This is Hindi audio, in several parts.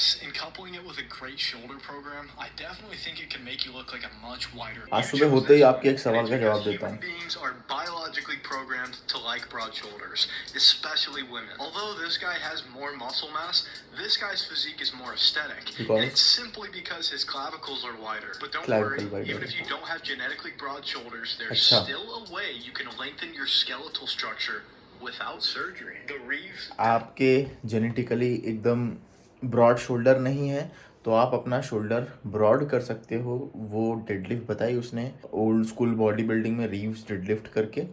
And coupling it with a great shoulder program, I definitely think it can make you look like a much wider. आज सुबह होते ही आपके एक सवाल का जवाब देता Human हूँ। beings are biologically programmed to like broad shoulders, especially women. Although this guy has more muscle mass, this guy's physique is more aesthetic. And it's simply because his clavicles are wider. But don't worry, even if you don't have genetically broad shoulders, there's still a way you can lengthen your skeletal structure without surgery. The Reeves. आपके जेनेटिकली एकदम ब्रॉड शोल्डर नहीं है तो आप अपना शोल्डर ब्रॉड कर सकते हो। वो डेडलिफ्ट बताई उसने ओल्ड स्कूल बॉडी बिल्डिंग में, रीव्स डेडलिफ्ट करके।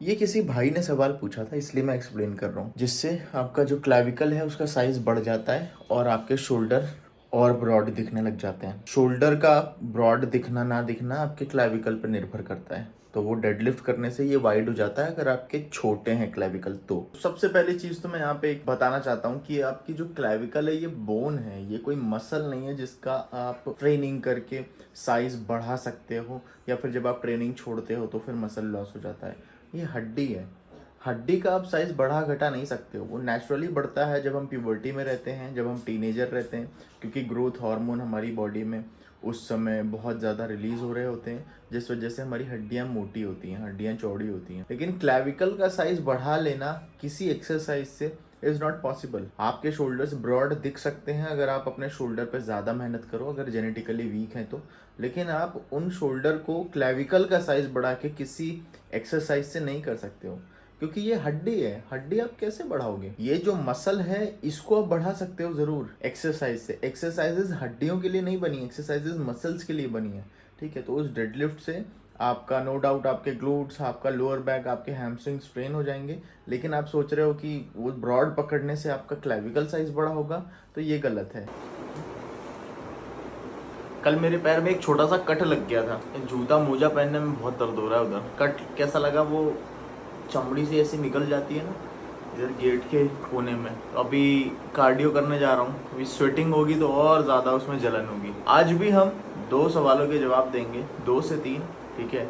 ये किसी भाई ने सवाल पूछा था इसलिए मैं एक्सप्लेन कर रहा हूँ, जिससे आपका जो क्लैविकल है उसका साइज बढ़ जाता है और आपके शोल्डर और ब्रॉड दिखने लग जाते हैं। शोल्डर का ब्रॉड दिखना ना दिखना आपके क्लैविकल पर निर्भर करता है, तो वो डेडलिफ्ट करने से ये वाइड हो जाता है अगर आपके छोटे हैं क्लैविकल। तो सबसे पहली चीज तो मैं यहाँ पे एक बताना चाहता हूँ कि आपकी जो क्लैविकल है ये बोन है, ये कोई मसल नहीं है जिसका आप ट्रेनिंग करके साइज बढ़ा सकते हो या फिर जब आप ट्रेनिंग छोड़ते हो तो फिर मसल लॉस हो जाता है। ये हड्डी है, हड्डी का आप साइज बढ़ा घटा नहीं सकते हो। वो नेचुरली बढ़ता है जब हम प्यूबर्टी में रहते हैं, जब हम टीनेजर रहते हैं, क्योंकि ग्रोथ हार्मोन हमारी बॉडी में उस समय बहुत ज़्यादा रिलीज हो रहे होते हैं, जिस वजह से हमारी हड्डियाँ मोटी होती हैं, हड्डियाँ चौड़ी होती हैं। लेकिन क्लैविकल का साइज बढ़ा लेना किसी एक्सरसाइज से इज़ नॉट पॉसिबल। आपके शोल्डर्स ब्रॉड दिख सकते हैं अगर आप अपने शोल्डर पे ज़्यादा मेहनत करो, अगर जेनेटिकली वीक हैं तो, लेकिन आप उन शोल्डर को क्लैविकल का साइज बढ़ा के किसी एक्सरसाइज से नहीं कर सकते हो, क्योंकि ये हड्डी है। हड्डी आप कैसे बढ़ाओगे? ये जो मसल है इसको आप बढ़ा सकते हो जरूर एक्सरसाइज से। एक्सरसाइजेस हड्डियों के लिए नहीं बनी, एक्सरसाइजेस मसल्स के लिए बनी है, ठीक है। तो उस डेडलिफ्ट से आपका नो डाउट आपके ग्लूट्स, आपका लोअर बैक, आपके हैमस्ट्रिंग स्ट्रेन हो जाएंगे, लेकिन आप सोच रहे हो कि वो ब्रॉड पकड़ने से आपका क्लैविकल साइज बड़ा होगा, तो ये गलत है। कल मेरे पैर में एक छोटा सा कट लग गया था, जूता मोजा पहनने में बहुत दर्द हो रहा है उधर। कट कैसा लगा? वो चमड़ी से ऐसे निकल जाती है ना इधर गेट के कोने में। तो अभी कार्डियो करने जा रहा हूँ, अभी स्वेटिंग होगी तो और ज़्यादा उसमें जलन होगी। आज भी हम 2 सवालों के जवाब देंगे, 2 से 3, ठीक है,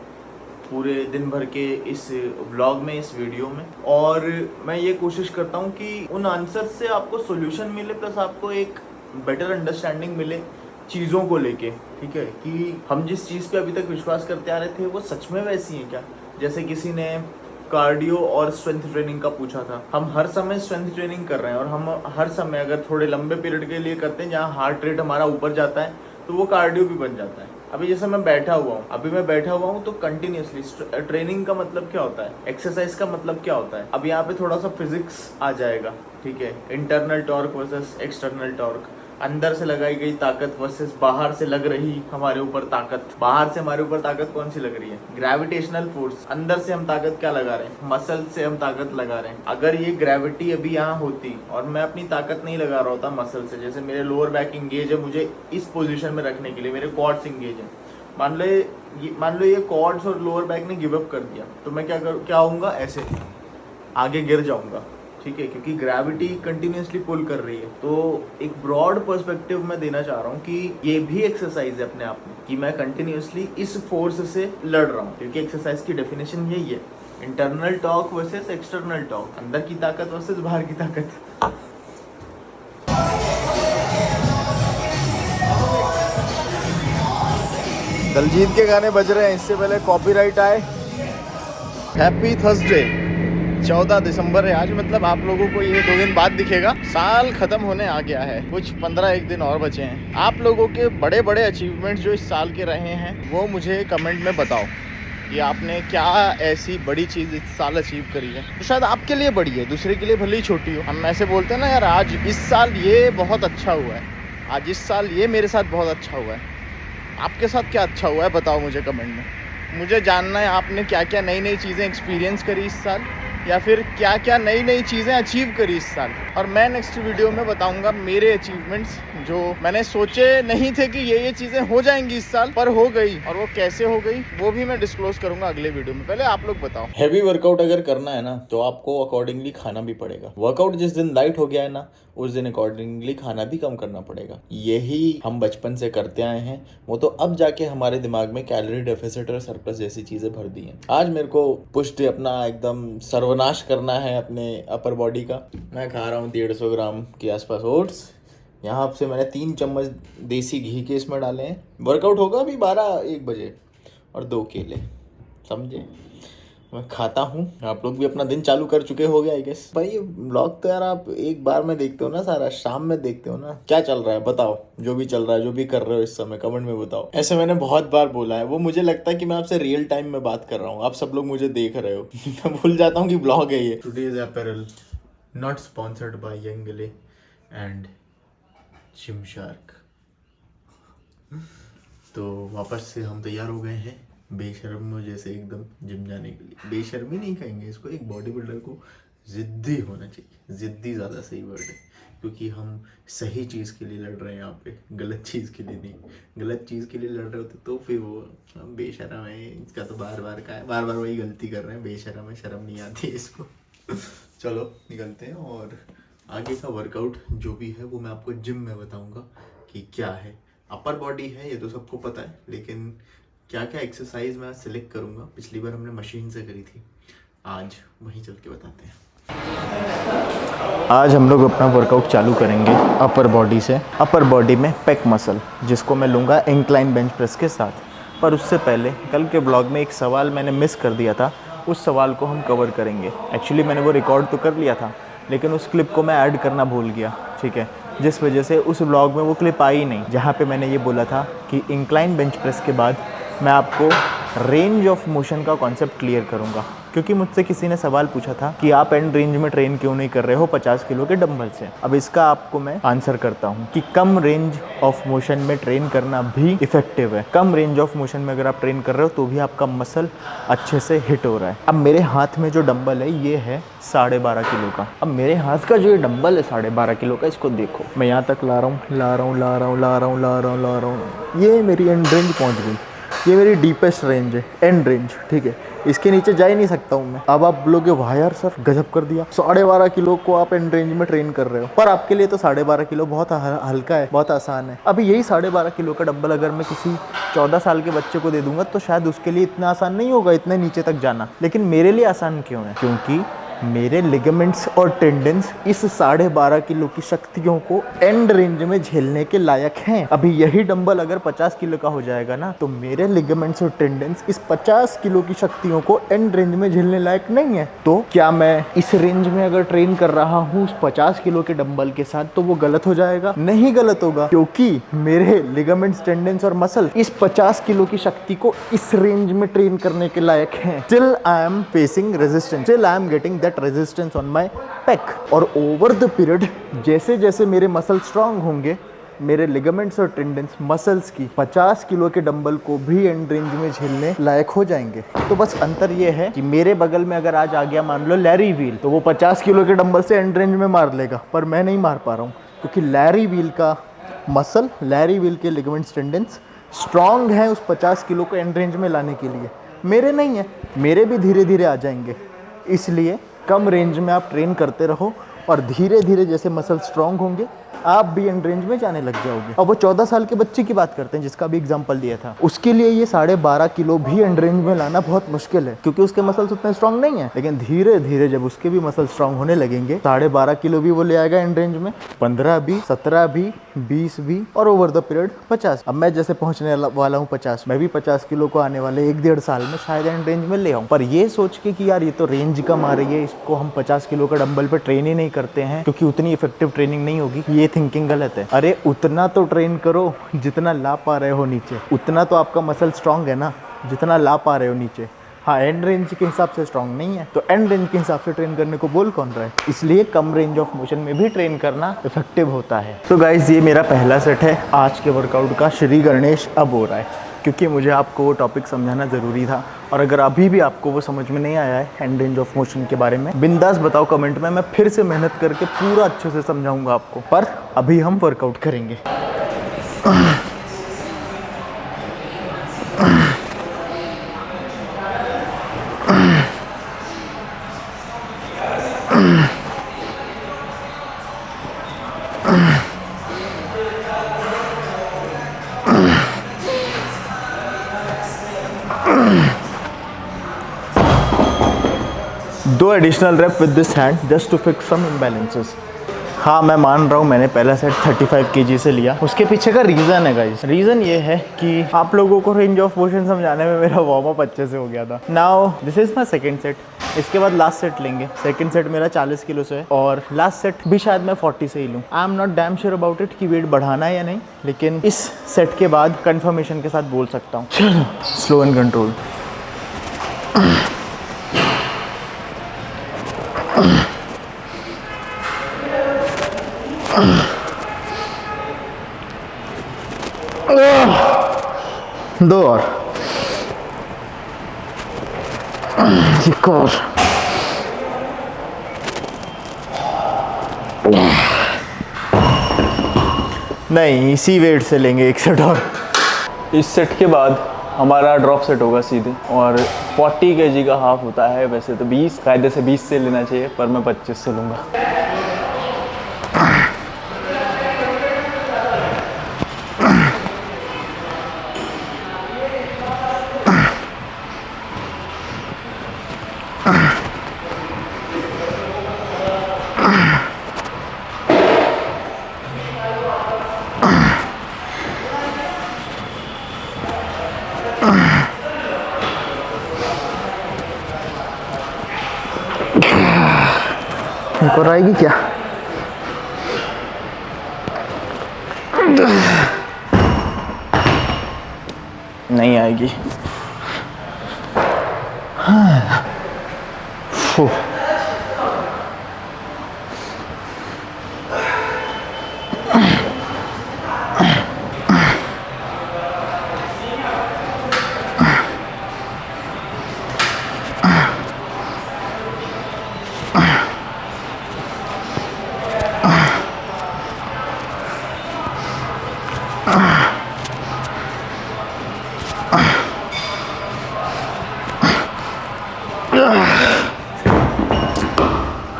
पूरे दिन भर के इस व्लॉग में, इस वीडियो में। और मैं ये कोशिश करता हूँ कि उन आंसर से आपको सोल्यूशन मिले, प्लस आपको एक बेटर अंडरस्टैंडिंग मिले चीज़ों को लेके, ठीक है, कि हम जिस चीज़ पे अभी तक विश्वास करते आ रहे थे वो सच में वैसी है क्या। जैसे किसी ने कार्डियो और स्ट्रेंथ ट्रेनिंग का पूछा था। हम हर समय स्ट्रेंथ ट्रेनिंग कर रहे हैं और हम हर समय अगर थोड़े लंबे पीरियड के लिए करते हैं जहाँ हार्ट रेट हमारा ऊपर जाता है तो वो कार्डियो भी बन जाता है। अभी जैसे मैं बैठा हुआ हूँ तो कंटिन्यूसली ट्रेनिंग का मतलब क्या होता है, एक्सरसाइज का मतलब क्या होता है। अब यहाँ पे थोड़ा सा फिजिक्स आ जाएगा, ठीक है, internal torque versus external torque, अंदर से लगाई गई ताकत वर्सेस बाहर से लग रही हमारे ऊपर ताकत। बाहर से हमारे ऊपर ताकत कौन सी लग रही है? Gravitational force. अंदर से हम ताकत क्या लगा रहे हैं? मसल से हम ताकत लगा रहे हैं। अगर ये ग्रेविटी अभी यहाँ होती और मैं अपनी ताकत नहीं लगा रहा होता मसल से, जैसे मेरे लोअर बैक इंगेज है मुझे इस पोजीशन में रखने के लिए, मेरे क्वाड्स इंगेज है, मान लो ये क्वाड्स और लोअर बैक ने गिव अप कर दिया, तो मैं क्या होऊंगा? ऐसे आगे गिर जाऊंगा, ठीक है, क्योंकि ग्रेविटी कंटिन्यूसली पुल कर रही है। तो एक ब्रॉड पर्सपेक्टिव मैं देना चाह रहा हूँ कि ये भी एक्सरसाइज है अपने आप में, कि मैं कंटिन्यूसली इस फोर्स से लड़ रहा हूँ, क्योंकि एक्सरसाइज की डेफिनेशन यही है, internal torque versus external torque, अंदर की ताकत वर्सेस बाहर की ताकत। दलजीत के गाने बज रहे हैं, इससे पहले कॉपीराइट आए। हैप्पी थर्सडे, 14 दिसंबर है आज, मतलब आप लोगों को ये 2 दिन बाद दिखेगा। साल खत्म होने आ गया है, कुछ 15-1 दिन और बचे हैं। आप लोगों के बड़े बड़े अचीवमेंट्स जो इस साल के रहे हैं वो मुझे कमेंट में बताओ कि आपने क्या ऐसी बड़ी चीज़ इस साल अचीव करी है तो शायद आपके लिए बड़ी है, दूसरे के लिए भले ही छोटी हो। हम ऐसे बोलते हैं ना, यार आज इस साल ये बहुत अच्छा हुआ है, आज इस साल ये मेरे साथ बहुत अच्छा हुआ है। आपके साथ क्या अच्छा हुआ है बताओ मुझे कमेंट में। मुझे जानना है आपने क्या क्या नई नई चीज़ें एक्सपीरियंस करी इस साल, या फिर क्या क्या नई नई चीज़ें अचीव करी इस साल। और मैं नेक्स्ट वीडियो में बताऊंगा मेरे अचीवमेंट्स जो मैंने सोचे नहीं थे कि ये चीज़ें हो जाएंगी इस साल, पर हो गई, और वो कैसे हो गई वो भी मैं डिस्क्लोज करूंगा अगले वीडियो में। पहले आप लोग बताओ। हैवी वर्कआउट अगर करना है ना तो आपको अकॉर्डिंगली खाना भी पड़ेगा। वर्कआउट जिस दिन लाइट हो गया है ना उस दिन अकॉर्डिंगली खाना भी कम करना पड़ेगा। यही हम बचपन से करते आए हैं, वो तो अब जाके हमारे दिमाग में कैलोरी डेफिसिट और सरप्लस जैसी चीजें भर दी हैं। आज मेरे को पुश डे अपना एकदम सर्वनाश करना है अपने अपर बॉडी का। मैं खा रहा हूँ 150 ग्राम के आसपास ओट्स, यहाँ से मैंने 3 चम्मच देसी घी के इसमें डाले हैं। वर्कआउट होगा अभी 12-1 बजे। और 2 केले, समझे। मैं खाता हूँ, आप लोग भी अपना दिन चालू कर चुके होगे आई गेस। भाई ये ब्लॉग तो यार आप एक बार में देखते हो ना, सारा शाम में देखते हो ना। क्या चल रहा है बताओ, जो भी चल रहा है, जो भी कर रहे हो इस समय कमेंट में बताओ। ऐसे मैंने बहुत बार बोला है, वो मुझे लगता है कि मैं आपसे रियल टाइम में बात कर रहा हूँ, आप सब लोग मुझे देख रहे हो। मैं भूल जाता हूँ कि ब्लॉग है ये। Today's apparel not sponsored by YoungLA and Gymshark. तो वापस से हम तैयार हो गए हैं बेशर्मों जैसे एकदम जिम जाने के लिए। बेशर्मी नहीं कहेंगे इसको, एक बॉडी बिल्डर को जिद्दी होना चाहिए। जिद्दी ज़्यादा सही वर्ड है, क्योंकि हम सही चीज़ के लिए लड़ रहे हैं यहाँ पे, गलत चीज़ के लिए नहीं। गलत चीज़ के लिए लड़ रहे होते तो फिर वो हम बेशर्म है, इसका तो बार बार वही गलती कर रहे हैं। बेशर्म है, शर्म नहीं आती है इसको। चलो निकलते हैं और आगे का वर्कआउट जो भी है वो मैं आपको जिम में बताऊँगा कि क्या है। अपर बॉडी है ये तो सबको पता है, लेकिन क्या क्या एक्सरसाइज मैं सिलेक्ट करूंगा। पिछली बार हमने मशीन से करी थी, आज वहीं चल के बताते हैं। आज हम लोग अपना वर्कआउट चालू करेंगे अपर बॉडी से। अपर बॉडी में पेक मसल, जिसको मैं लूँगा इंक्लाइन बेंच प्रेस के साथ। पर उससे पहले कल के ब्लॉग में एक सवाल मैंने मिस कर दिया था, उस सवाल को हम कवर करेंगे। एक्चुअली मैंने वो रिकॉर्ड तो कर लिया था, लेकिन उस क्लिप को मैं ऐड करना भूल गया, ठीक है। जिस वजह से उस व्लॉग में वो क्लिप आई नहीं, जहाँ पे मैंने ये बोला था कि इंक्लाइन बेंच प्रेस के बाद मैं आपको रेंज ऑफ मोशन का कॉन्सेप्ट क्लियर करूँगा। क्योंकि मुझसे किसी ने सवाल पूछा था कि आप एंड रेंज में ट्रेन क्यों नहीं कर रहे हो 50 किलो के डंबल से। अब इसका आपको मैं आंसर करता हूँ कि कम रेंज ऑफ मोशन में ट्रेन करना भी इफेक्टिव है। कम रेंज ऑफ मोशन में अगर आप ट्रेन कर रहे हो तो भी आपका मसल अच्छे से हिट हो रहा है। अब मेरे हाथ में जो डंबल है ये है 12.5 किलो का। अब मेरे हाथ का जो ये डंबल है 12.5 किलो का, इसको देखो, मैं यहाँ तक ला रहा हूँ, ये मेरी एंड रेंज पहुँच गई। ये मेरी डीपेस्ट रेंज है, एंड रेंज, ठीक है। इसके नीचे जा ही नहीं सकता हूँ मैं। अब आप बोलोगे वाह यार सर गजब कर दिया, 12.5 किलो को आप एंड रेंज में ट्रेन कर रहे हो। पर आपके लिए तो 12.5 किलो बहुत हल्का है, बहुत आसान है। अभी यही 12.5 किलो का डंबल अगर मैं किसी 14 साल के बच्चे को दे दूंगा तो शायद उसके लिए इतना आसान नहीं होगा इतने नीचे तक जाना। लेकिन मेरे लिए आसान क्यों है? क्योंकि मेरे लिगामेंट्स और टेंडन्स इस 12.5 किलो की शक्तियों को एंड रेंज में झेलने के लायक हैं। अभी यही डंबल अगर 50 किलो का हो जाएगा ना, तो मेरे लिगामेंट्स और टेंडन्स इस 50 किलो की शक्तियों को एंड रेंज में झेलने लायक नहीं है। तो क्या मैं इस रेंज में अगर ट्रेन कर रहा हूँ 50 किलो के डंबल के साथ, तो वो गलत हो जाएगा? नहीं गलत होगा, क्योंकि मेरे लिगामेंट्स, टेंडन्स और मसल इस 50 किलो की शक्ति को इस रेंज में ट्रेन करने के लायक हैं। Till I am facing resistance, till I am getting that resistance on my pack. और ओवर द पीरियड जैसे जैसे मेरे मसल स्ट्रांग होंगे, मेरे लिगामेंट्स और टेंडन्स मसल्स की 50 किलो के डंबल को भी एंड रेंज में झेलने लायक हो जाएंगे। तो बस अंतर ये है कि मेरे बगल में अगर आज आ गया मान लो लैरी व्हील, तो वो 50 किलो के डंबल से एंड रेंज में मार लेगा, पर मैं नहीं मार पा रहा हूँ, क्योंकि लैरी व्हील का मसल, लैरी व्हील के लिगामेंट्स, टेंडन्स स्ट्रांग है उस 50 किलो को एंड रेंज में लाने के लिए। मेरे नहीं है, मेरे भी धीरे धीरे आ जाएंगे। इसलिए कम रेंज में आप ट्रेन करते रहो और धीरे धीरे जैसे मसल स्ट्रांग होंगे आप भी एंड रेंज में जाने लग जाओगे। अब वो 14 साल के बच्चे की बात करते हैं जिसका भी एग्जांपल दिया था, उसके लिए ये 12.5 किलो भी एंड रेंज में लाना बहुत मुश्किल है, क्योंकि उसके मसल्स उतने स्ट्रांग नहीं है। लेकिन धीरे धीरे जब उसके भी मसल स्ट्रांग होने लगेंगे, 12.5 किलो भी वो ले आएगा एंड रेंज में, 15 भी, 17 भी, 20 भी, और ओवर द पीरियड 50। अब मैं जैसे पहुंचने वाला हूँ 50, मैं भी 50 किलो को आने वाले 1-1.5 साल में शायद एंड रेंज में ले आऊँ। पर ये सोच के कि यार ये तो रेंज कम आ रही है, इसको हम 50 किलो का डंबल पे ट्रेन ही नहीं करते हैं क्योंकि उतनी इफेक्टिव ट्रेनिंग नहीं होगी, ये थिंकिंग गलत है। अरे उतना तो ट्रेन करो जितना ला पा रहे हो नीचे, उतना तो आपका मसल स्ट्रांग है ना जितना ला पा रहे हो नीचे। हाँ, एंड रेंज के हिसाब से स्ट्रांग नहीं है, तो एंड रेंज के हिसाब से ट्रेन करने को बोल कौन रहा है? इसलिए कम रेंज ऑफ मोशन में भी ट्रेन करना इफेक्टिव होता है। तो गाइज ये मेरा पहला सेट है आज के वर्कआउट का। श्री गणेश अब हो रहा है, क्योंकि मुझे आपको वो टॉपिक समझाना ज़रूरी था। और अगर अभी भी आपको वो समझ में नहीं आया है हैंड रेंज ऑफ मोशन के बारे में, बिंदास बताओ कमेंट में, मैं फिर से मेहनत करके पूरा अच्छे से समझाऊंगा आपको। पर अभी हम वर्कआउट करेंगे। दो additional rep with this hand just to fix some imbalances. हाँ मैं मान रहा हूँ मैंने पहला सेट 35 kg से लिया। उसके पीछे का रीज़न है गाइस। रीज़न ये है कि आप लोगों को रेंज ऑफ मोशन समझाने में मेरा वार्म अप अच्छे से हो गया था। Now this is my second set. इसके बाद लास्ट सेट लेंगे। सेकंड सेट मेरा 40 किलो से है और लास्ट सेट भी शायद मैं 40 से ही लूँ। I am not damn sure about it कि वेट बढ़ाना है या नहीं, लेकिन इस सेट के बाद कंफर्मेशन के साथ बोल सकता हूँ। चलो स्लो एंड कंट्रोल। दो और एक और। नहीं, इसी वेट से लेंगे एक सेट और। इस सेट के बाद हमारा ड्रॉप सेट होगा सीधे और 40 kg का हाफ होता है। वैसे तो 20 कायदे से 20 से लेना चाहिए, पर मैं 25 से लूँगा। एक और आएगी क्या? नहीं आएगी।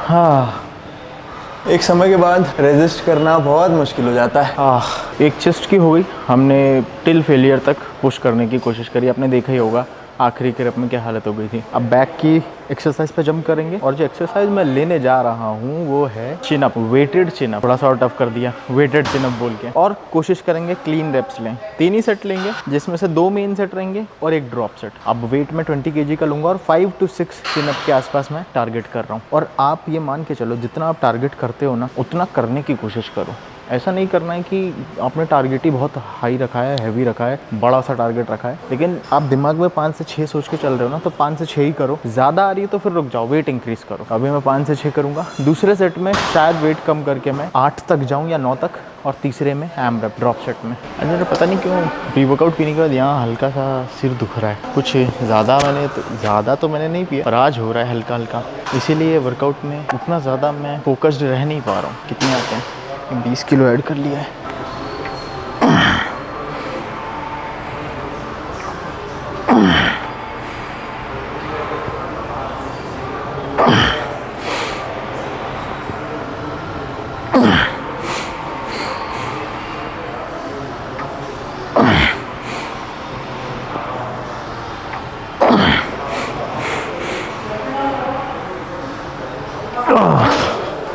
हाँ, एक समय के बाद रेजिस्ट करना बहुत मुश्किल हो जाता है। एक चेस्ट की हो गई। हमने टिल फेलियर तक पुश करने की कोशिश करी। आपने देखा ही होगा आखिरी के रप में क्या हालत हो गई थी। अब बैक की एक्सरसाइज पे जंप करेंगे और जो एक्सरसाइज मैं लेने जा रहा हूँ वो है chin up, weighted chin up. थोड़ा सा और टफ कर दिया, वेटेड चिन अप बोल के। और कोशिश करेंगे क्लीन रेप्स लें। 3 ही सेट लेंगे, जिसमें से 2 मेन सेट रहेंगे और एक ड्रॉप सेट। अब वेट में 20 kg का लूँगा और 5 to 6 चिन अप के आसपास मैं टारगेट कर रहा हूँ। और आप ये मान के चलो जितना आप टारगेट करते हो ना उतना करने की कोशिश करो। ऐसा नहीं करना है कि आपने टारगेट ही बहुत हाई रखा है, हैवी रखा है, बड़ा सा टारगेट रखा है, लेकिन आप दिमाग में 5 से 6 सोच के चल रहे हो ना, तो 5 से 6 ही करो। ज़्यादा आ रही है तो फिर रुक जाओ, वेट इंक्रीज़ करो। अभी मैं 5 से 6 करूँगा। दूसरे सेट में शायद वेट कम करके मैं 8 तक जाऊँ या 9 तक, और तीसरे में AMRAP ड्रॉप सेट में। अरे पता नहीं क्यों प्री वर्कआउट पीने के बाद यहाँ हल्का सा सिर दुख रहा है। कुछ ज़्यादा तो मैंने नहीं पिया, पर आज हो रहा है हल्का हल्का, इसीलिए वर्कआउट में उतना ज़्यादा मैं फोकस्ड रह नहीं पा रहा हूँ। कितने आते हैं? 20 किलो ऐड कर लिया है।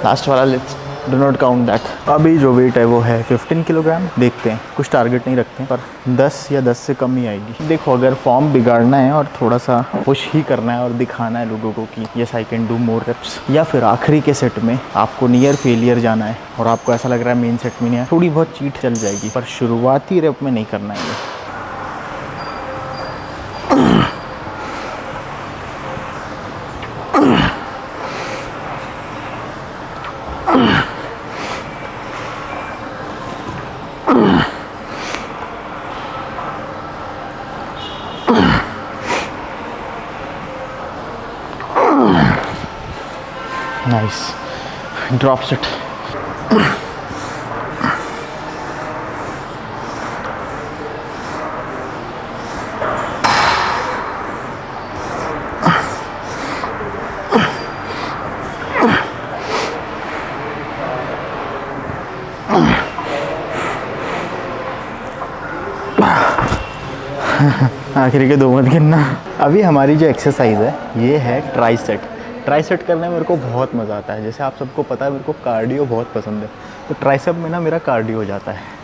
लास्ट वाला let's do not count that. अभी जो वेट है वो है 15 किलोग्राम। देखते हैं, कुछ टारगेट नहीं रखते हैं, पर 10 या 10 से कम ही आएगी। देखो, अगर फॉर्म बिगाड़ना है और थोड़ा सा पुश ही करना है और दिखाना है लोगों को कि yes I can do more reps, या फिर आखिरी के सेट में आपको नियर फेलियर जाना है और आपको ऐसा लग रहा है मेन सेट में नहीं है, थोड़ी बहुत चीट चल जाएगी, पर शुरुआती रेप में नहीं करना है ये। Nice. Drops it. आखिरी के 2 मत गिनना। अभी हमारी जो एक्सरसाइज है ये है ट्राइसेट। ट्राइसेप करने में मेरे को बहुत मज़ा आता है। जैसे आप सबको पता है मेरे को कार्डियो बहुत पसंद है, तो ट्राइसेप में ना मेरा कार्डियो हो जाता है।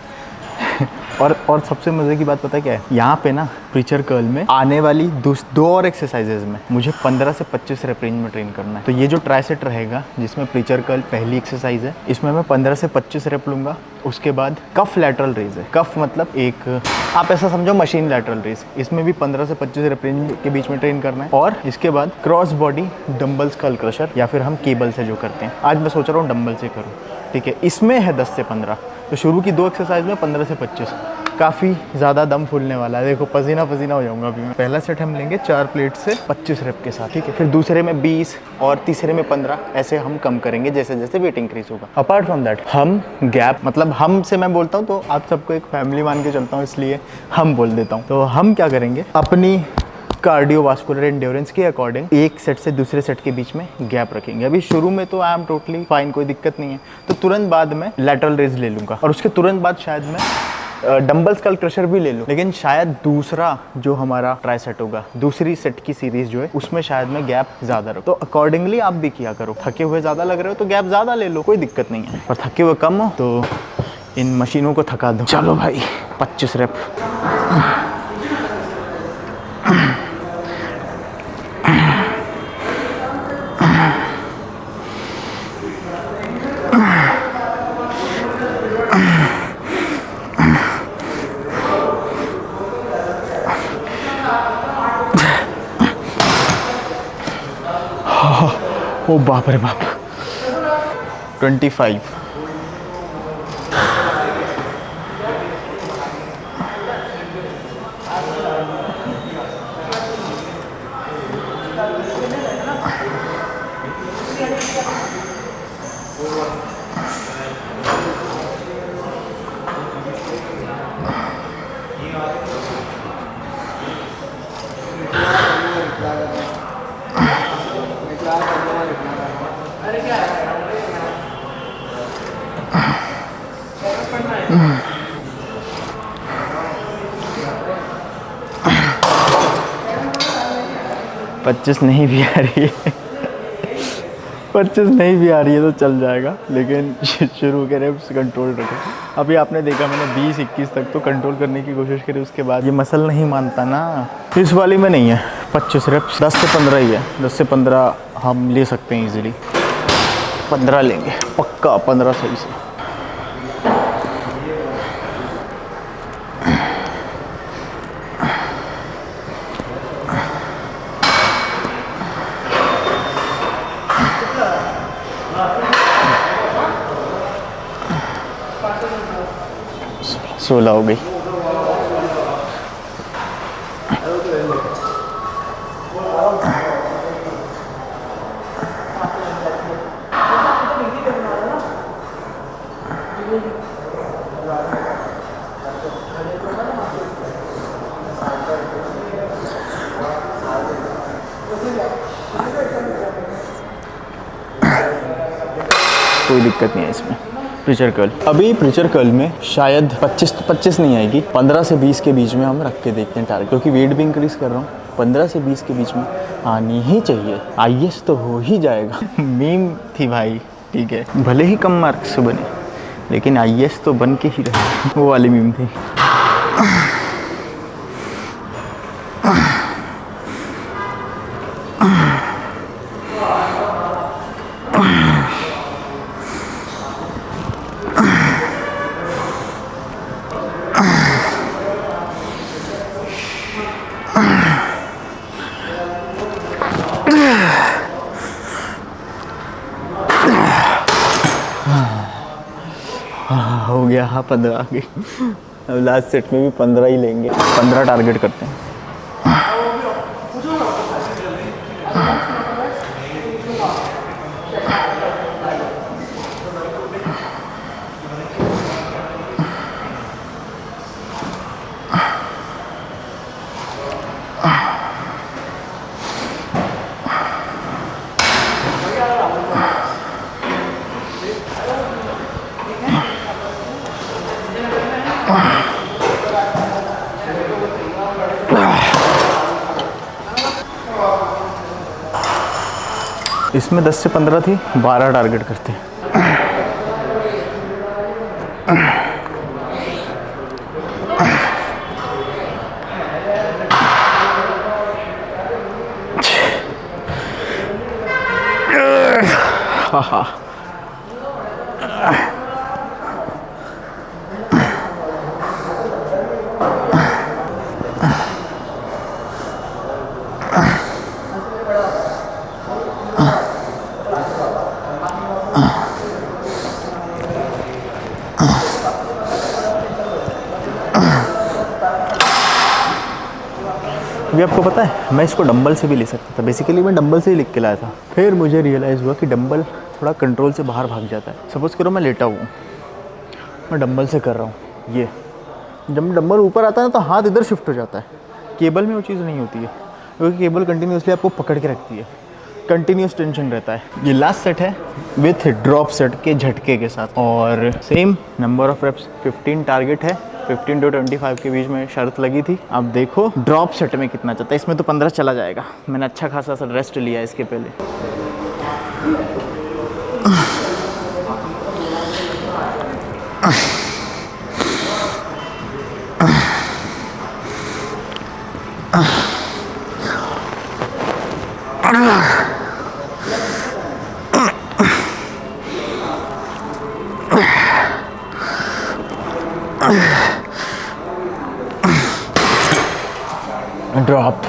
और सबसे मज़े की बात पता है क्या है, यहाँ पे ना प्रीचर कर्ल में आने वाली दो और एक्सरसाइजेज में मुझे 15 से 25 रेप रेंज में ट्रेन करना है। तो ये जो ट्राइसेट रहेगा जिसमें प्रीचर कर्ल पहली एक्सरसाइज है, इसमें मैं 15 से 25 रेप लूँगा। उसके बाद कफ लैटरल रेज है। कफ मतलब एक आप ऐसा समझो मशीन लैटरल रेज, इसमें भी 15 से 25 रेप रेंज के बीच में ट्रेन करना है। और इसके बाद cross body dumbbell skull crusher या फिर हम केबल से जो करते हैं, आज मैं सोच रहा हूँ डंबल से करूँ, ठीक है। इसमें है 10 से 15, तो शुरू की 2 एक्सरसाइज में 15 से 25, काफ़ी ज़्यादा दम फूलने वाला है। देखो पसीना पसीना हो जाऊंगा अभी मैं। पहला सेट हम लेंगे 4 प्लेट से 25 रेप के साथ, ठीक है। फिर दूसरे में 20 और तीसरे में 15, ऐसे हम कम करेंगे जैसे जैसे वेट इंक्रीज होगा। अपार्ट फ्रॉम दैट हम गैप, मतलब हम से मैं बोलता हूँ तो आप सबको एक फैमिली मान के चलता हूँ, इसलिए हम बोल देता हूँ। तो हम क्या करेंगे, अपनी कार्डियोवास्कुलर एंड्योरेंस के अकॉर्डिंग एक सेट से दूसरे सेट के बीच में गैप रखेंगे। अभी शुरू में तो आई एम टोटली फाइन, कोई दिक्कत नहीं है। तो तुरंत बाद में लैटरल रेज ले लूँगा और उसके तुरंत बाद शायद मैं डंबल स्कल क्रशर भी ले लूँ। लेकिन शायद दूसरा जो हमारा ट्राई सेट होगा, दूसरी सेट की सीरीज जो है, उसमें शायद मैं गैप ज़्यादा रखूँ। तो अकॉर्डिंगली आप भी किया करो। थके हुए ज़्यादा लग रहे हो तो गैप ज़्यादा ले लो, कोई दिक्कत नहीं है। और थके हुए कम हो तो इन मशीनों को थका दो। चलो भाई 25 रेप। ओ बाप रे बाप, 25। पच्चीस नहीं भी आ रही है 25 नहीं भी आ रही है तो चल जाएगा, लेकिन शुरू के रेप्स कंट्रोल रखो। अभी आपने देखा मैंने 20-21 तक तो कंट्रोल करने की कोशिश करी, उसके बाद ये मसल नहीं मानता ना। इस वाली में नहीं है 25 रेप्स, 10 से 15 ही है। 10 से 15 हम ले सकते हैं इजीली, 15 लेंगे पक्का, 15 सही से। सोलह हो गई। कोई दिक्कत नहीं है इसमें। प्रीचर कर्ल, अभी प्रीचर कर्ल में शायद 25 नहीं आएगी, 15 से 20 के बीच में हम रख के देखते हैं टारगेट, क्योंकि वेट भी इंक्रीज़ कर रहा हूँ। 15 से 20 के बीच में आनी ही चाहिए, आईएएस तो हो ही जाएगा। मीम थी भाई, ठीक है, भले ही कम मार्क्स से बने लेकिन आईएएस तो बन के ही रहे, वो वाली मीम थी। हो गया, हाँ 15 आ गई। अब लास्ट सेट में भी 15 ही लेंगे, 15 टारगेट करते हैं। इसमें 10 से 15 थी, 12 टारगेट करते। हाँ। अभी आपको पता है मैं इसको डंबल से भी ले सकता था। बेसिकली मैं डंबल से ही लिख के लाया था, फिर मुझे रियलाइज़ हुआ कि डंबल थोड़ा कंट्रोल से बाहर भाग जाता है। सपोज़ करो मैं लेटा हुआ हूँ, मैं डंबल से कर रहा हूँ, ये जब डंबल ऊपर आता है ना तो हाथ इधर शिफ्ट हो जाता है। केबल में वो चीज़ नहीं होती है, क्योंकि केबल कंटिन्यूसली आपको पकड़ के रखती है, कंटिन्यूस टेंशन रहता है। ये लास्ट सेट है विथ ड्रॉप सेट के झटके के साथ, और same number of reps 15 target है। 15 to 25 के बीच में शर्त लगी थी। अब देखो ड्रॉप सेट में कितना चलता है। इसमें तो 15 चला जाएगा। मैंने अच्छा खासा सा रेस्ट लिया इसके पहले। ड्रॉप,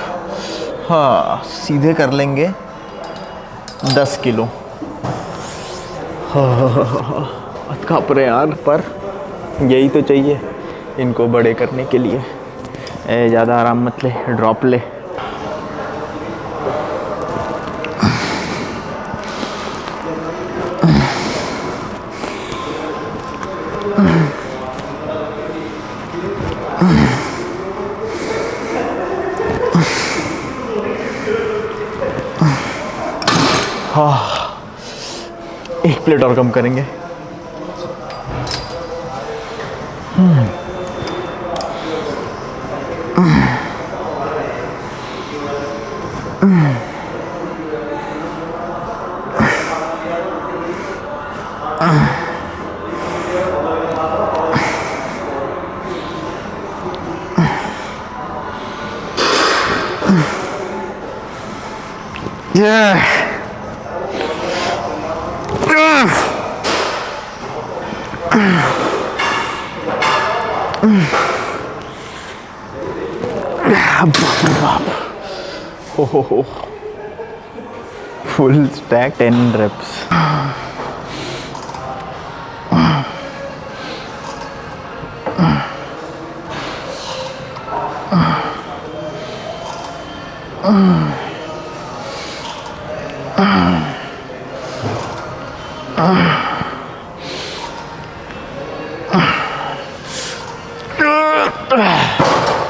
हाँ सीधे कर लेंगे 10 किलो। हाँ काँप रहे यार, पर यही तो चाहिए इनको बड़े करने के लिए। ज़्यादा आराम मत ले, ड्रॉप ले। हाँ, एक प्लेट और कम करेंगे। हो full stack 10 reps।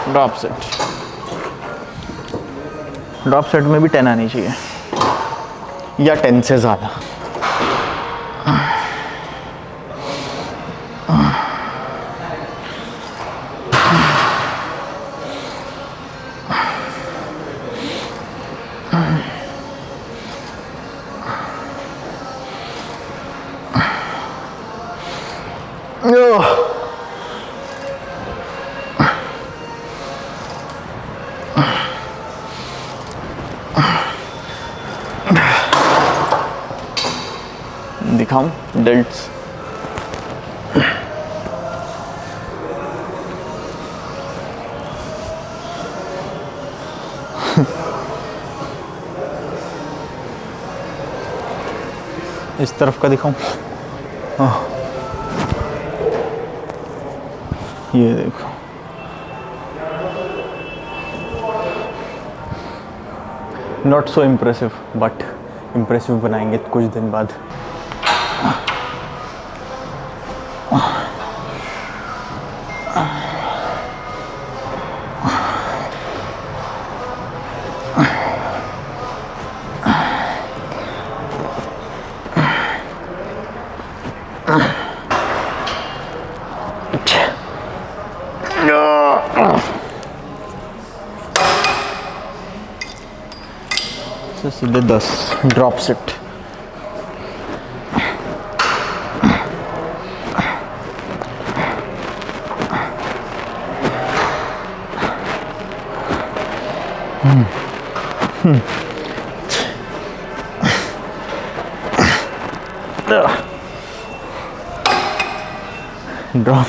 Drop set, drop set में भी 10 आनी चाहिए या 10 से ज़्यादा। दिखाऊं डेल्ट्स? इस तरफ का दिखाऊं? ये देखो, not so impressive, but impressive बनाएंगे कुछ दिन बाद। सीधे 10 ड्रॉप सेट। ड्रॉप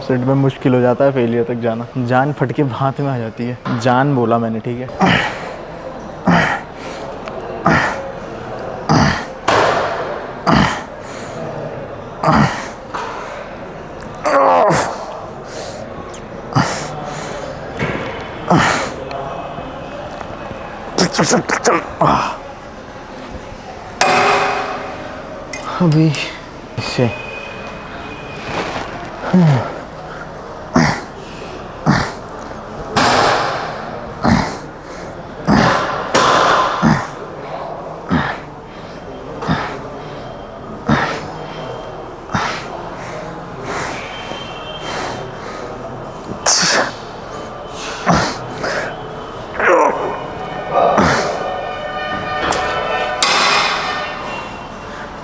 सेट में मुश्किल हो जाता है फेलियर तक जाना। जान फट के हाथ में आ जाती है। जान बोला मैंने, ठीक है। अभी इससे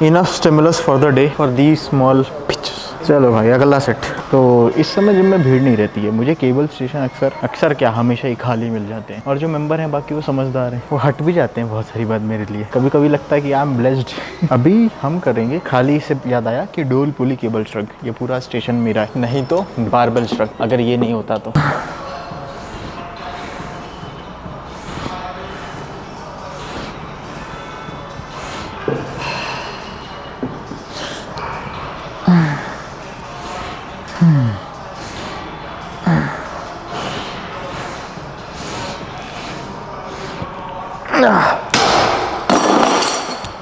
enough stimulus for the day for the small pitches. चलो भाई अगला सेट। तो इस समय जिम में भीड़ नहीं रहती है। मुझे केबल स्टेशन अक्सर क्या हमेशा ही खाली मिल जाते हैं, और जो मेंबर हैं बाकी वो समझदार हैं, वो हट भी जाते हैं बहुत सारी बात मेरे लिए। कभी कभी लगता है कि आई एम ब्लेस्ड। अभी हम करेंगे, खाली से याद आया कि डोल पुली केबल श्रग, ये पूरा स्टेशन मेरा है, नहीं तो बारबेल श्रग अगर ये नहीं होता तो।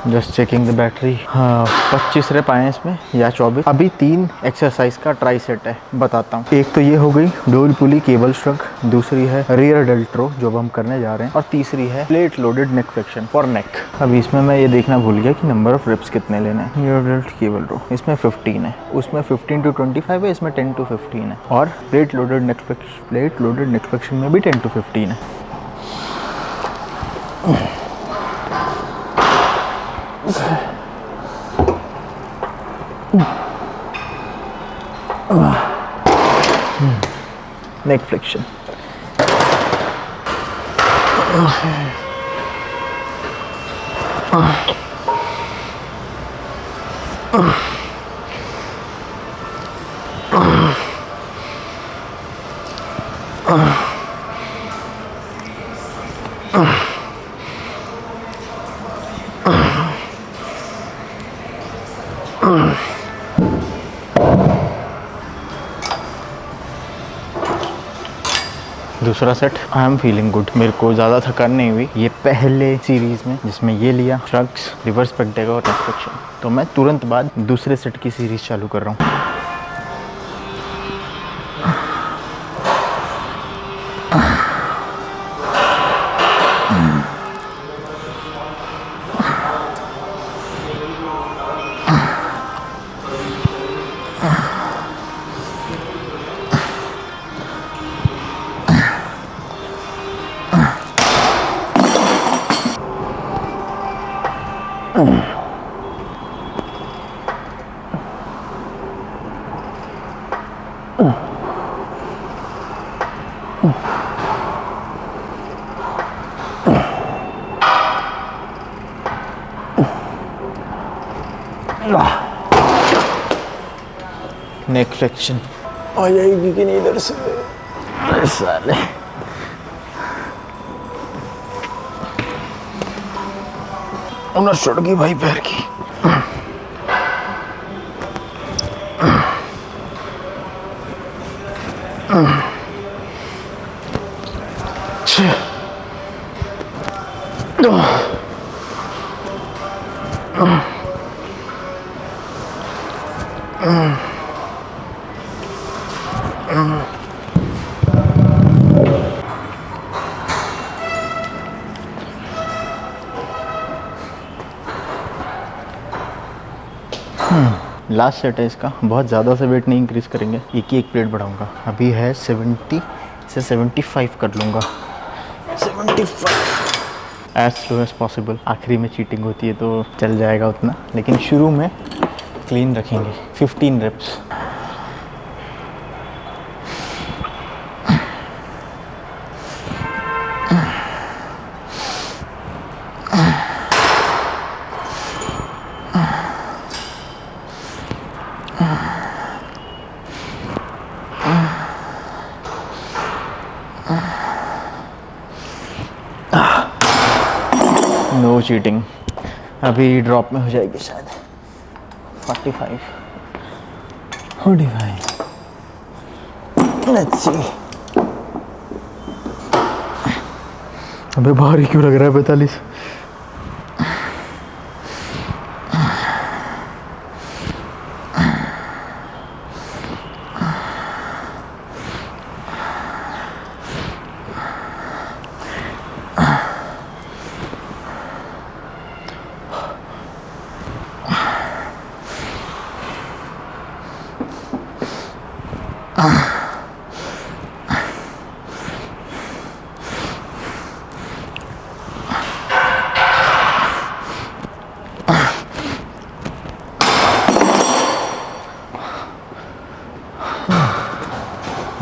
Just checking the battery. हाँ 25 रेप आए हैं इसमें या 24। अभी 3 एक्सरसाइज का ट्राई सेट है, बताता हूँ। एक तो ये हो गई डोल पुली केबल श्रग, दूसरी है रियर डेल्ट रो जो अब हम करने जा रहे हैं, और तीसरी है plate loaded neck flexion for neck. अभी इसमें मैं ये देखना भूल गया कि नंबर ऑफ रेप्स कितने लेने हैं। रियर डेल्ट केबल रो इसमें 15 है, उसमें 15 to 25 है, इसमें 10 to 15 है, और प्लेट लोडेड नेक फ्लेक्शन में भी 10 to 15 है। नेक फ्लेक्शन। दूसरा set. I am feeling good, मेरे को ज़्यादा थकान नहीं हुई ये पहले सीरीज़ में, जिसमें ये लिया श्रग्स, रिवर्स पेक डेगा और नेक फ्लेक्शन। तो मैं तुरंत बाद दूसरे सेट की सीरीज़ चालू कर रहा हूँ। नेक फ्लेक्शन आ जाएगी कि नहीं इधर से, साले। उन्हें चढ़ गई भाई पैर की। लास्ट सेट है इसका, बहुत ज़्यादा से वेट नहीं इंक्रीज़ करेंगे, एक प्लेट बढ़ाऊंगा। अभी है 70 से 75 कर लूँगा, 75 एज स्लो एज पॉसिबल। आखिरी में चीटिंग होती है तो चल जाएगा उतना, लेकिन शुरू में क्लीन रखेंगे। 15 रेप्स। चीटिंग। अभी ड्रॉप में हो जाएगी शायद 45 45। Let's see. अबे भारी क्यों लग रहा है 45?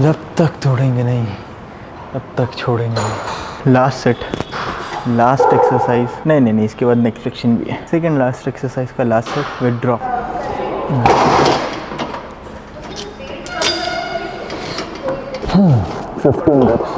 जब तक तोड़ेंगे नहीं तब तक छोड़ेंगे नहीं। लास्ट सेट, लास्ट एक्सरसाइज, नहीं, इसके बाद नेक्स्ट सेक्शन भी है। सेकेंड लास्ट एक्सरसाइज का last set with drop. 15 reps।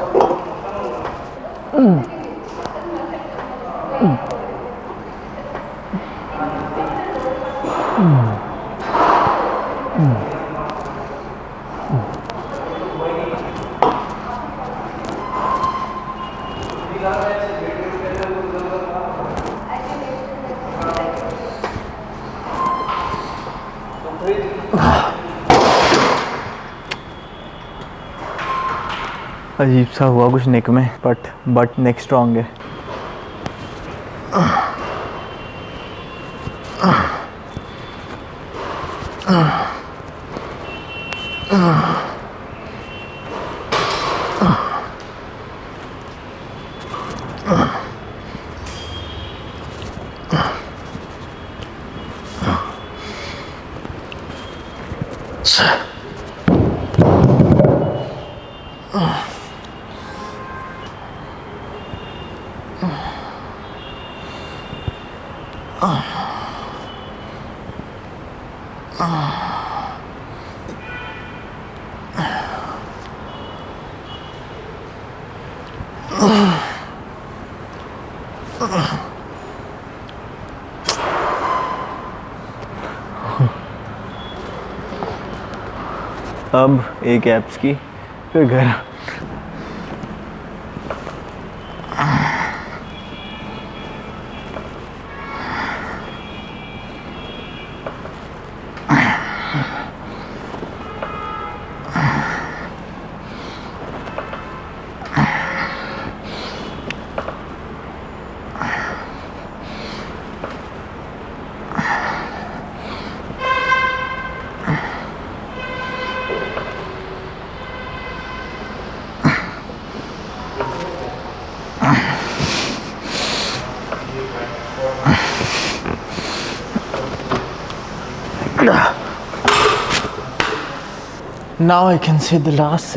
अजीब सा हुआ कुछ नेक में, बट नेक स्ट्रॉन्ग है। अब एक एप्स की, फिर घर। Now I can say the last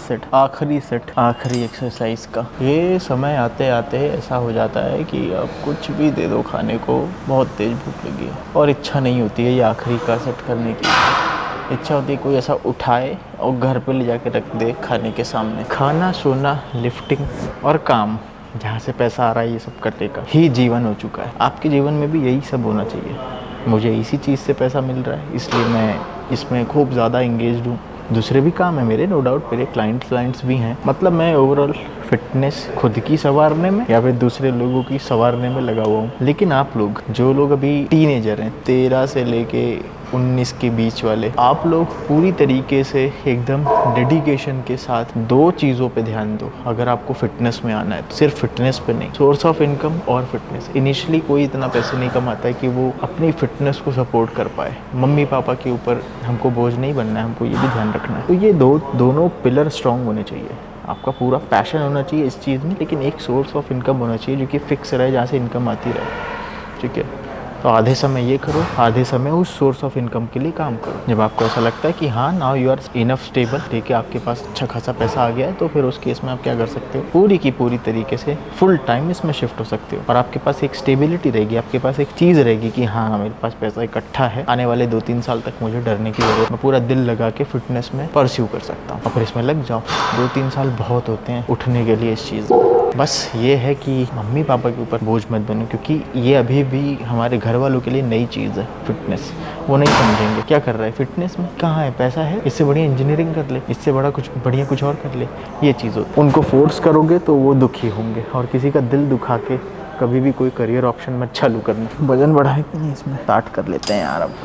set, आखिरी सेट, आखिरी एक्सरसाइज का। ये समय आते आते ऐसा हो जाता है कि अब कुछ भी दे दो खाने को, बहुत तेज भूख लगी है और इच्छा नहीं होती है ये आखिरी का सेट करने की। इच्छा होती है कोई ऐसा उठाए और घर पे ले जाके रख दे खाने के सामने। खाना, सोना, लिफ्टिंग और काम, जहाँ से पैसा आ रहा है ये सब करने का ही जीवन हो चुका है। आपके जीवन में भी यही सब होना चाहिए। मुझे इसी चीज़ से पैसा मिल रहा है, इसलिए मैं इसमें खूब ज़्यादा इंगेज्ड हूँ। दूसरे भी काम है मेरे, नो डाउट, मेरे क्लाइंट्स भी हैं। मतलब मैं ओवरऑल फिटनेस खुद की संवारने में या फिर दूसरे लोगों की संवारने में लगा हुआ हूँ। लेकिन आप लोग, जो लोग अभी टीनेजर हैं, 13 से लेके 19 के बीच वाले, आप लोग पूरी तरीके से एकदम डेडिकेशन के साथ 2 चीज़ों पे ध्यान दो। अगर आपको फिटनेस में आना है तो सिर्फ फिटनेस पे नहीं, सोर्स ऑफ इनकम और फिटनेस। इनिशियली कोई इतना पैसे नहीं कमाता है कि वो अपनी फिटनेस को सपोर्ट कर पाए। मम्मी पापा के ऊपर हमको बोझ नहीं बनना है, हमको ये भी ध्यान रखना है। तो ये दोनों पिलर स्ट्रॉन्ग होने चाहिए। आपका पूरा पैशन होना चाहिए इस चीज़ में, लेकिन एक सोर्स ऑफ इनकम होना चाहिए जो कि फिक्स रहे, जहाँ से इनकम आती रहे। ठीक है, तो आधे समय ये करो, आधे समय उस सोर्स ऑफ इनकम के लिए काम करो। जब आपको ऐसा लगता है कि हाँ now you are enough stable, ठीक है, आपके पास अच्छा खासा पैसा आ गया है, तो फिर उस केस में आप क्या कर सकते हो, पूरी की पूरी तरीके से फुल टाइम इसमें शिफ्ट हो सकते हो। और आपके पास एक स्टेबिलिटी रहेगी, आपके पास एक चीज़ रहेगी कि हाँ मेरे पास पैसा इकट्ठा है, आने वाले 2-3 साल तक मुझे डरने की जरूरत, मैं पूरा दिल लगा के फिटनेस में परस्यू कर सकता हूँ। और फिर इसमें लग जाओ, 2-3 साल बहुत होते हैं उठने के लिए इस चीज़ में। बस ये है कि मम्मी पापा के ऊपर बोझ मत बनो, क्योंकि ये अभी भी हमारे घर वालों के लिए नई चीज़ है फिटनेस। वो नहीं समझेंगे क्या कर रहा है फिटनेस में, कहाँ है पैसा है, इससे बढ़िया इंजीनियरिंग कर ले, इससे बड़ा कुछ बढ़िया कुछ और कर ले। ये चीज़ होती है। उनको फोर्स करोगे तो वो दुखी होंगे, और किसी का दिल दुखा के कभी भी कोई करियर ऑप्शन मत चालू करना। वजन बढ़ाए कि नहीं, इसमें स्टार्ट कर लेते हैं यार अब।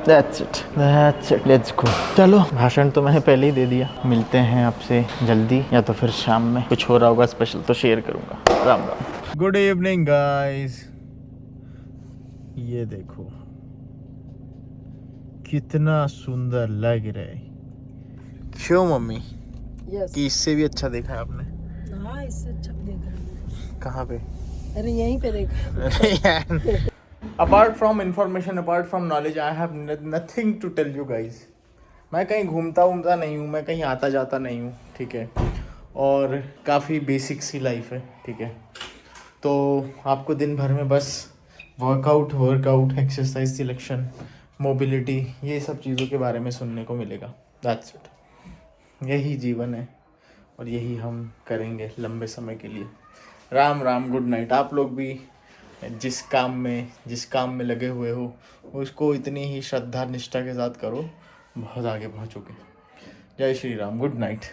That's it, let's go। चलो, भाषण तो मैंने पहले ही दे दिया। मिलते हैं आपसे जल्दी, या तो फिर शाम में कुछ हो रहा होगा स्पेशल तो शेयर करूंगा। Ram Ram. Good evening guys. ये देखो कितना सुंदर लग रहा है। क्यों मम्मी? यस। कि इससे भी अच्छा देखा है आपने? हाँ, इससे अच्छा देखा। कहाँ पे? अरे यहीं पे देखा। अरे यार, apart from information, apart from knowledge, I have nothing to tell you guys। मैं कहीं घूमता नहीं हूँ, मैं कहीं आता जाता नहीं हूँ, ठीक है। और काफ़ी बेसिक सी लाइफ है, ठीक है। तो आपको दिन भर में बस वर्कआउट, एक्सरसाइज सिलेक्शन, मोबिलिटी, ये सब चीज़ों के बारे में सुनने को मिलेगा। That's it. यही जीवन है और यही हम करेंगे लंबे समय के लिए। Ram Ram, good night. आप लोग भी जिस काम में लगे हुए हो उसको इतनी ही श्रद्धा निष्ठा के साथ करो, बहुत आगे पहुँचोगे। जय श्री राम, गुड नाइट।